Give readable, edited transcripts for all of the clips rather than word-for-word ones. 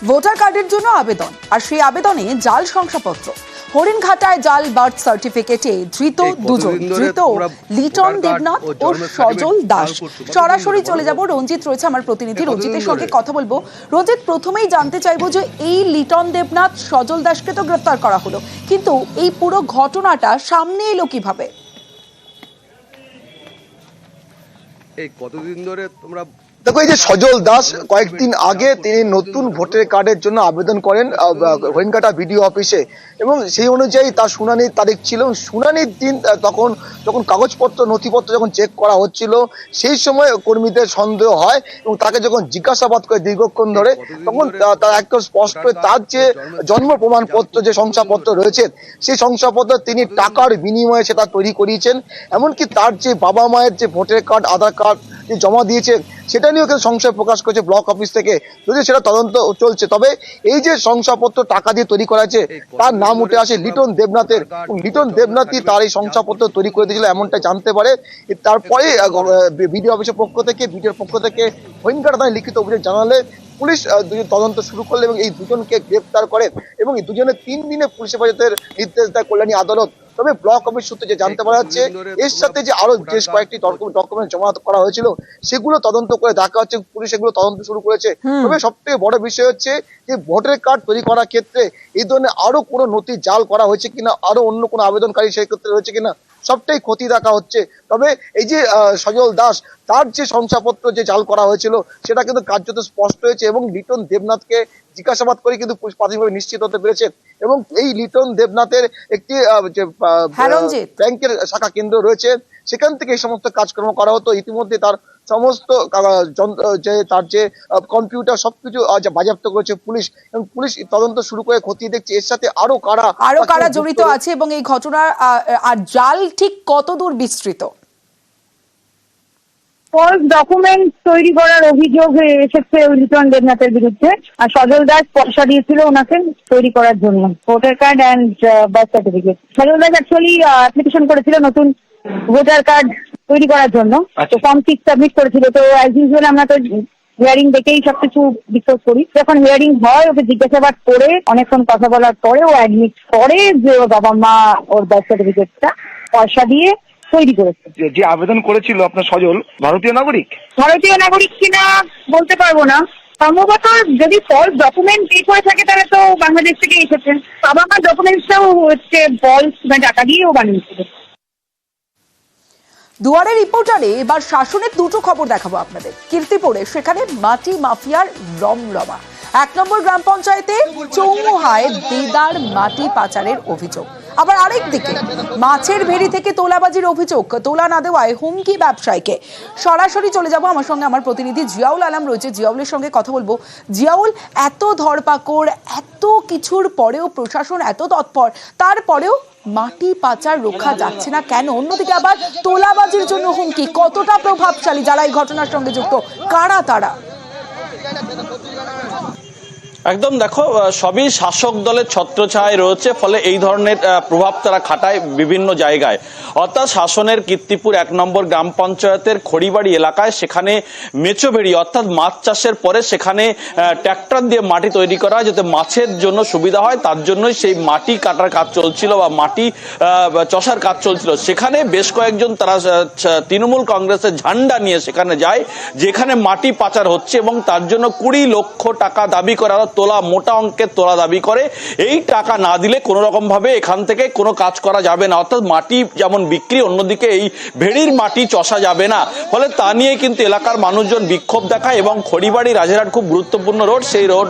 Voter কার্ডের জন্য আবেদন, আর সেই আবেদনে জাল শংসাপত্র। হরিণঘাটায় জাল বার্থ সার্টিফিকেটে ধৃত দুজন, ধৃত লিটন দেবনাথ ও সজল দাস। সরাসরি চলে যাব, রঞ্জিত রয়েছে আমার প্রতিনিধি, রঞ্জিতের সঙ্গে কথা বলবো। রঞ্জিত, প্রথমেই জানতে চাইবো যে এই লিটন দেবনাথ সজল দাসকে তো গ্রেফতার করা হলো, কিন্তু এই পুরো ঘটনাটা সামনে এলো কিভাবে? এই কতদিন ধরে তোমরা দেখো, এই যে সজল দাস কয়েকদিন আগে তিনি নতুন ভোটার কার্ডের জন্য আবেদন করেন হরিণঘাটা বিডিও অফিসে, এবং সেই অনুযায়ী তার শুনানির তারিখ ছিল। শুনানির দিন যখন কাগজপত্র নথিপত্র যখন চেক করা হচ্ছিল, সেই সময় কর্মীদের সন্দেহ হয় এবং তাকে যখন জিজ্ঞাসাবাদ করে দীর্ঘক্ষণ ধরে, তখন তার একদম স্পষ্ট তার যে জন্ম প্রমাণপত্র, যে শংসাপত্র রয়েছে, সেই শংসাপত্র তিনি টাকার বিনিময়ে সেটা তৈরি করিয়েছেন। এমনকি তার যে বাবা মায়ের যে ভোটার কার্ড, আধার কার্ড জমা দিয়েছে, সেটা নিয়েও কিন্তু সংশয় প্রকাশ করেছে ব্লক অফিস থেকে, যদি সেটা তদন্ত চলছে। তবে এই যে শংসাপত্র টাকা দিয়ে তৈরি করা হয়েছে, তার নাম উঠে আসে লিটন দেবনাথের। লিটন দেবনাথই তার এই শংসাপত্র তৈরি করে দিয়েছিল, এমনটা জানতে পারে। তারপরে বিডিও অফিসের পক্ষ থেকে, বিডিওর পক্ষ থেকে হরিণঘাটা থানায় লিখিত অভিযোগ জানালে পুলিশ তদন্ত শুরু করলো এবং এই দুজনকে গ্রেফতার করে, এবং এই দুজনের 3 দিনে পুলিশ হেফাজতের নির্দেশ দেয় কল্যাণী আদালত। তবে ব্লক অফিস সূত্রে যে জানতে পারা যাচ্ছে, এর সাথে যে আরো বেশ কয়েকটি ডকুমেন্ট জমা করা হয়েছিল, সেগুলো তদন্ত করে দেখা হচ্ছে, পুলিশ এগুলো তদন্ত শুরু করেছে। তবে সব থেকে বড় বিষয় হচ্ছে যে ভোটার কার্ড তৈরি করার ক্ষেত্রে এই ধরনের আরো কোনো নথি জাল করা হয়েছে কিনা, আরো অন্য কোনো আবেদনকারী সেই ক্ষেত্রে রয়েছে কিনা, সবটাই খতিয়ে দেখা হচ্ছে। তবে এই যে সজল দাস, তার যে শংসাপত্র যে জাল করা হয়েছিল, সেটা কিন্তু কার্যত স্পষ্ট হয়েছে, এবং লিটন দেবনাথকে জিজ্ঞাসাবাদ করে কিন্তু পুলিশ প্রাথমিকভাবে নিশ্চিত হতে পেরেছে। এবং এই লিটন দেবনাথের একটি যে ব্যাংকের শাখা কেন্দ্র রয়েছে, সেখান থেকে এই সমস্ত কাজকর্ম করা হতো। ইতিমধ্যে তার সমস্ত তার যে কম্পিউটার সবকিছু বাজেয়াপ্ত করেছে পুলিশ, এবং পুলিশ তদন্ত শুরু করে খতিয়ে দেখছে এর সাথে আরো কারা জড়িত আছে, এবং এই ঘটনার আর জাল ঠিক কতদূর বিস্তৃত। ফলস ডকুমেন্ট তৈরি করার অভিযোগ এসেছে লিটন দেবনাথের বিরুদ্ধে। আর সজল দাস পয়সা দিয়েছিল ওনাকে তৈরি করার জন্য voter card and birth certificate. Sajal Das actually application করেছিল নতুন ভোটার কার্ড তৈরি করার জন্য, তো ফর্ম 6 সাবমিট করেছিল। তো অ্যাজ ইউজুয়াল আমরা তো হিয়ারিং দেখেই সবকিছু ডিসকাস করি। যখন হিয়ারিং হয়, ওকে জিজ্ঞাসাবাদ করে অনেকক্ষণ কথা বলার পরে ও অ্যাডমিট করে যে ওর বাবা মা ওর বার্থ সার্টিফিকেটটা পয়সা দিয়ে তৈরি করেছে। যে আবেদন করেছিল আপনার সজল, ভারতীয় নাগরিক কিনা বলতে পারবো না। সম্ভবত যদি ফলস ডকুমেন্ট পেশ হয়ে থাকে, তাহলে তো বাংলাদেশ থেকে এসেছে। বাবা মার ডকুমেন্টসটাও হচ্ছে ফলস, টাকা দিয়েও বানিয়েছিল। দুয়ারে রিপোর্টারে এবার শাসনের দুটো খবর দেখাবো আপনাদের। কীর্তিপুরে সেখানে মাটি মাফিয়ার রমরমা। 1 নম্বর গ্রাম পঞ্চায়েতে চৌমুহায় দেদার মাটি পাচারের অভিযোগ। আবার আরেকদিকে মাছের ভেড়ি থেকে তোলাবাজির অভিযোগ, তোলা না দেওয়ায় হুমকি ব্যবসায়ীকে। সরাসরি চলে যাব, আমার সঙ্গে আমার প্রতিনিধি জিয়াউল আলম রয়েছে, জিয়াউলের সঙ্গে কথা বলবো। জিয়াউল, এত ধরপাকড়, এত কিছুর পরেও প্রশাসন এত তৎপর, তারপরেও মাটি পাচার রোখা যাচ্ছে না কেন? অন্যদিকে আবার তোলাবাজির জন্য হুমকি, কতটা প্রভাবশালী যারা এই ঘটনার সঙ্গে যুক্ত, কারা তারা? একদম, দেখো, সবই শাসক দলের ছত্রছায়ায় রয়েছে, ফলে এই ধরনের প্রভাব তারা খাটায় বিভিন্ন জায়গায়। অর্থাৎ শাসনের কীর্তিপুর 1 নম্বর গ্রাম পঞ্চায়েতের খড়িবাড়ি এলাকায়, সেখানে মেচোভেড়ি অর্থাৎ মাছ চাষের পরে সেখানে ট্র্যাক্টর দিয়ে মাটি তৈরি করা হয় যাতে মাছের জন্য সুবিধা হয়, তার জন্যই সেই মাটি কাটার কাজ চলছিল বা মাটি চষার কাজ চলছিল। সেখানে বেশ কয়েকজন তারা তৃণমূল কংগ্রেসের ঝান্ডা নিয়ে সেখানে যায়, যেখানে মাটি পাচার হচ্ছে, এবং তার জন্য 20 লক্ষ টাকা দাবি করা, তোলা, মোটা অঙ্কের তোলা দাবি করে। এই টাকা না দিলে কোনো রকম ভাবে এখান থেকে কোনো কাজ করা যাবে না, অর্থাৎ মাটি যেমন বিক্রি, অন্যদিকে এই ভেড়ির মাটি চষা যাবে না। ফলে তা নিয়ে কিন্তু এলাকার মানুষজন বিক্ষোভ দেখায়, এবং খড়িবাড়ি রাজারহাট খুব গুরুত্বপূর্ণ রোড, সেই রোড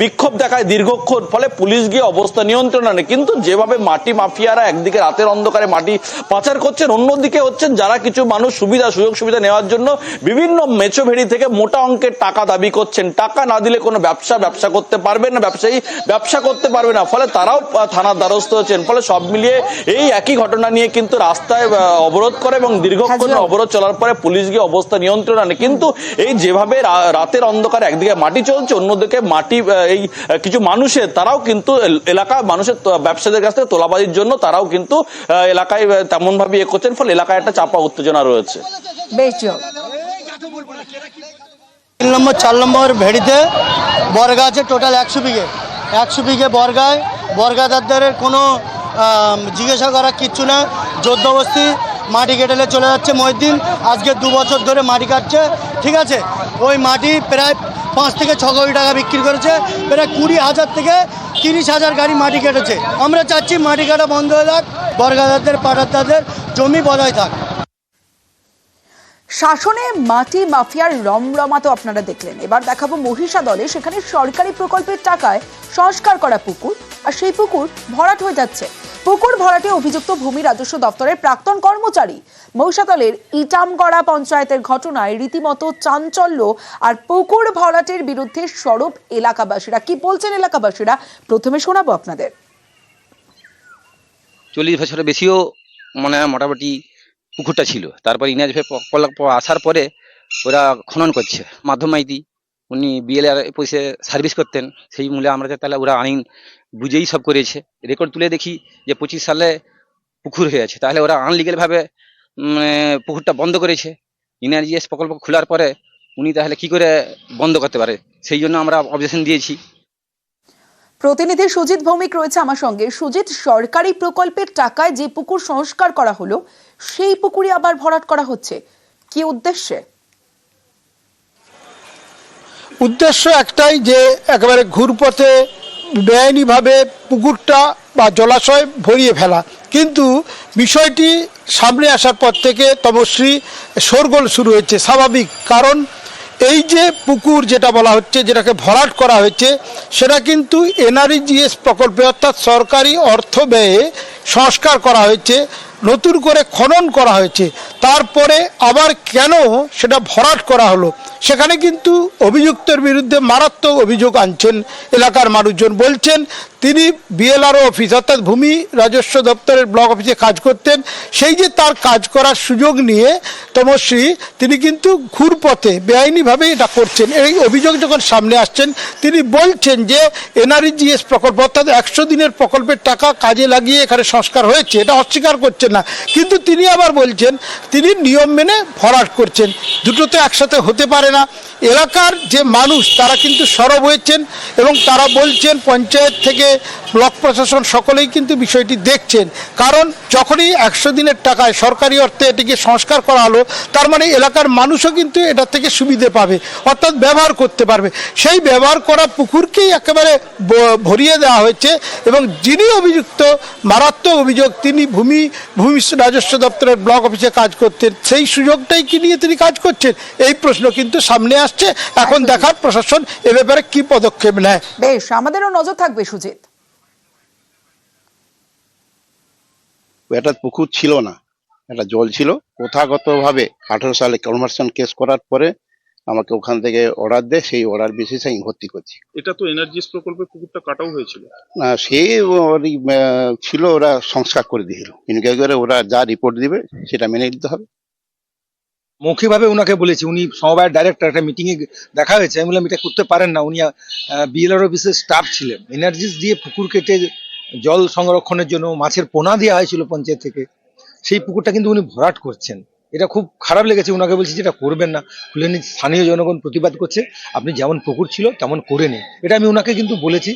বিক্ষোভ দেখায় দীর্ঘক্ষণ। ফলে পুলিশ গিয়ে অবস্থা নিয়ন্ত্রণে আনে, কিন্তু যেভাবে মাটি মাফিয়ারা একদিকে রাতের অন্ধকারে মাটি পাচার করছেন, অন্যদিকে হচ্ছেন যারা কিছু মানুষ সুযোগ সুবিধা নেওয়ার জন্য বিভিন্ন মেচো ভেড়ি থেকে মোটা অঙ্কের টাকা দাবি করছেন। টাকা না দিলে কোনো ব্যবসা করতে পারবে না, ব্যবসায়ী ব্যবসা করতে পারবে না, ফলে তারাও থানার দ্বারস্থ হচ্ছেন। ফলে সব মিলিয়ে এই একই ঘটনা নিয়ে কিন্তু রাস্তায় অবরোধ করে, এবং দীর্ঘক্ষণ অবরোধ চলার পরে পুলিশ গিয়ে অবস্থা নিয়ন্ত্রণ আনে। কিন্তু এই যেভাবে রাতের অন্ধকারে একদিকে মাটি চলছে, অন্যদিকে মাটি এই কিছু মানুষের, তারাও কিন্তু এলাকার মানুষের ব্যবসাদের কাছ থেকে তোলাবাজির জন্য তারাও কিন্তু এলাকায় তেমন ভাবে করছেন, ফলে এলাকায় একটা চাপা উত্তেজনা রয়েছে। বেশ। 3 নম্বর 4 নম্বর ভেড়িতে বর্গা আছে টোটাল 100 বিঘে। 100 বিঘে বর্গায় বর্গাদারদের কোনো জিজ্ঞাসা করার কিচ্ছু না। জোরদবস্তি মাটি কেটেলে চলে যাচ্ছে মহিউদ্দিন। আজকে 2 বছর ধরে মাটি কাটছে, ঠিক আছে। ওই মাটি প্রায় 5 থেকে 6 কোটি টাকা বিক্রি করেছে। প্রায় 20,000 থেকে 30,000 গাড়ি মাটি কেটেছে। আমরা চাচ্ছি মাটি কাটা বন্ধ হয়ে যাক, বর্গাদারদের পাটাদারদের জমি বজায় থাক। শাসনে মাটি মাফিয়ার রমরমা তো আপনারা দেখলেন, এবার দেখাবো মহিষাদলে। সেখানে সরকারি প্রকল্পের টাকায় সংস্কার করা পুকুর, আর সেই পুকুর ভরাট হয়ে যাচ্ছে। পুকুর ভরাটে অভিযুক্ত ভূমি রাজস্ব দপ্তরের প্রাক্তন কর্মচারী। মহিষাদলের ইটামগড়া পঞ্চায়েতের ঘটনায় রীতিমতো চাঞ্চল্য, আর পুকুর ভরাটের বিরুদ্ধে সরব এলাকাবাসীরা। কি বলছেন এলাকাবাসীরা, প্রথমে শোনাবো আপনাদের। 40 বছরের বেশিও মানে মোটামুটি পুকুরটা ছিল। তারপর ইনাজ প্রকল্প আসার পরে ওরা খনন করছে। মাধ্যম মাইতি উনি বিএলআর পয়সে সার্ভিস করতেন, সেই মূল্যে আমরা তাহলে ওরা আইন বুঝেই সব করেছে। রেকর্ড তুলে দেখি যে 25 সালে পুকুর হয়ে আছে, তাহলে ওরা আনলিগেলভাবে পুকুরটা বন্ধ করেছে। ইনারজিএস প্রকল্প খোলার পরে উনি তাহলে কি করে বন্ধ করতে পারে, সেই জন্য আমরা অবজেকশন দিয়েছি। প্রতিনিধি সুজিত ভৌমিক রয়েছে আমার সঙ্গে। সুজিত, সরকারি প্রকল্পের টাকায় যে পুকুর সংস্কার করা হলো, সেই পুকুরে আবার ভরাট করা হচ্ছে, কি উদ্দেশ্যে? উদ্দেশ্য একটাই, যে একেবারে ঘুরপথে বেআইনিভাবে পুকুরটা বা জলাশয় ভরিয়ে ফেলা। কিন্তু বিষয়টি সামনে আসার পর থেকে তমশ্রী শোরগোল শুরু হয়েছে। স্বাভাবিক, কারণ এই যে পুকুর যেটা বলা হচ্ছে, যেটাকে ভরাট করা হয়েছে, সেটা কিন্তু এনআরজিএস প্রকল্পে অর্থাৎ সরকারি অর্থ ব্যয়ে সংস্কার করা হয়েছে, নতুন করে খনন করা হয়েছে। তারপরে আবার কেন সেটা ভরাট করা হলো, সেখানে কিন্তু অভিযুক্তের বিরুদ্ধে মারাত্মক অভিযোগ আনছেন এলাকার মানুষজন। বলছেন তিনি বিএলআরও অফিস অর্থাৎ ভূমি রাজস্ব দপ্তরের ব্লক অফিসে কাজ করতেন, সেই যে তার কাজ করার সুযোগ নিয়ে তমশ্রী তিনি কিন্তু ঘুরপথে বেআইনিভাবে এটা করছেন। এই অভিযোগ যখন সামনে আসছেন, তিনি বলছেন যে এনআরজিএস প্রকল্প অর্থাৎ 100 দিনের প্রকল্পের টাকা কাজে লাগিয়ে এখানে সংস্কার হয়েছে, এটা অস্বীকার করছেন না। কিন্তু তিনি আবার বলছেন তিনি নিয়ম মেনে ভরাট করছেন। দুটো তো একসাথে হতে পারে না। এলাকার যে মানুষ তারা কিন্তু সরব হয়েছেন এবং তারা বলছেন পঞ্চায়েত থেকে ব্লক প্রশাসন সকলেই কিন্তু বিষয়টি দেখছেন। কারণ যখনই 100 দিনের টাকায় সরকারি অর্থে এটিকে সংস্কার করা হলো, তার মানে এলাকার মানুষও কিন্তু এটা থেকে সুবিধে পাবে, অর্থাৎ ব্যবহার করতে পারবে। সেই ব্যবহার করা পুকুরকেই একেবারে ভরিয়ে দেওয়া হয়েছে। এবং যিনি অভিযুক্ত, মারাত্মক অভিযোগ, তিনি ভূমি রাজস্ব দপ্তরের ব্লক অফিসে কাজ করতেন, সেই সুযোগটাই কি নিয়ে তিনি কাজ করছেন, এই প্রশ্ন কিন্তু সামনে আসছে। এখন দেখার প্রশাসন এ ব্যাপারে কি পদক্ষেপ নেয়। বেশ, আমাদেরও নজর থাকবে সুজিত। এটা পুকুর ছিল না, এটা জল ছিল। প্রথাগতভাবে 18 সালে কনভার্সন কেস করার পরে আমাকে ওখান থেকে অর্ডার দেয়, সেই অর্ডার বেসিসে আমি ভর্তি করছি। এটা তো এনআরজিএস প্রকল্পের পুকুরটা কাটাও হয়েছিল না, সেই ছিল, ওরা সংস্কার করে দিয়েছিল। ইনকোয়ারি করে ওরা যা রিপোর্ট দিবে সেটা মেনে নিতে হবে। মৌখিকভাবে ওনাকে বলেছি, উনি সমবায়ের ডাইরেক্টর, একটা মিটিংয়ে দেখা হয়েছে। আমি বললাম এটা করতে পারেন না, উনি বিএলআর অফিসের স্টাফ ছিলেন। এনআরজিএস দিয়ে পুকুর কেটে জল সংরক্ষণের জন্য মাছের পোনা দেওয়া হয়েছিল পঞ্চায়েত থেকে, সেই পুকুরটা কিন্তু উনি ভরাট করছেন। এটা খুব খারাপ লেগেছে। ওনাকে বলছি যেটা করবেন না, খুলে স্থানীয় জনগণ প্রতিবাদ করছে, আপনি যেমন পুকুর ছিল তেমন করে নিন, এটা আমি ওনাকে কিন্তু বলেছি।